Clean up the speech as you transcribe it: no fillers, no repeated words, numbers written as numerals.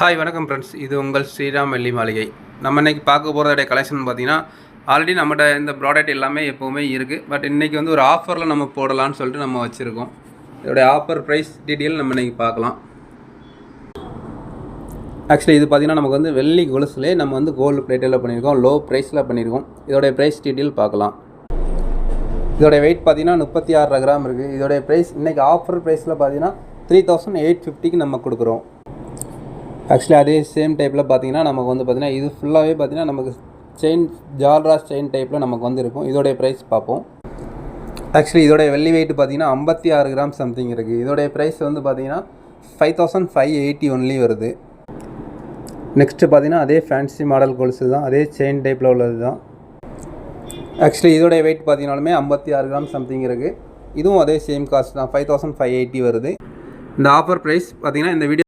Hi வணக்கம் friends, இது உங்கள் ஸ்ரீராம் வெள்ளி மாளிகை. நம்ம இன்றைக்கி பார்க்க போகிறதோடைய கலெக்ஷன் பார்த்தீங்கன்னா, ஆல்ரெடி நம்மகிட்ட இந்த ப்ராடக்ட் எல்லாமே எப்போவுமே இருக்குது. பட் இன்றைக்கி வந்து ஒரு ஆஃபரில் நம்ம போடலான்னு சொல்லிட்டு நம்ம வச்சுருக்கோம். இதோடைய ஆஃபர் ப்ரைஸ் டீட்டெயில் நம்ம இன்றைக்கி பார்க்கலாம். ஆக்சுவலி இது பார்த்திங்கன்னா நமக்கு வந்து வெள்ளி கொலுசுலேயே நம்ம வந்து கோல்டு பிளேட்டில் பண்ணியிருக்கோம், லோ ப்ரைஸில் பண்ணியிருக்கோம். இதோடைய ப்ரைஸ் டீட்டெயில் பார்க்கலாம். இதோடைய வெயிட் பார்த்திங்கன்னா 36 கிராம் இருக்குது. இதோடைய ப்ரைஸ் இன்றைக்கி ஆஃபர் ப்ரைஸில் பார்த்திங்கன்னா 3850க்கு நம்ம கொடுக்குறோம். ஆக்சுவலி அதே சேம் டைப்பில் பார்த்தீங்கன்னா நமக்கு வந்து பார்த்திங்கன்னா இது ஃபுல்லாகவே பார்த்திங்கன்னா நமக்கு செயின் ஜால்ராஸ் செயின் டைப்பில் நமக்கு வந்து இருக்கும். இதோடைய ப்ரைஸ் பார்ப்போம். ஆக்சுவலி இதோடைய வெள்ளி வெயிட் பார்த்திங்கன்னா 56 கிராம் சம்திங் இருக்குது. இதோடைய ப்ரைஸ் வந்து பார்த்திங்கன்னா 5580 ஒன்லி வருது. நெக்ஸ்ட்டு பார்த்திங்கன்னா அதே ஃபேன்சி மாடல் கொலுசு தான், அதே செயின் டைப்பில் உள்ளது தான். ஆக்சுவலி இதோடைய வெயிட் பார்த்திங்கனாலுமே 56 கிராம் சம்திங் இருக்குது. இதுவும் அதே சேம் காஸ்ட் தான், 5580 வருது. இந்த ஆஃபர் ப்ரைஸ் பார்த்திங்கன்னா இந்த வீடியோ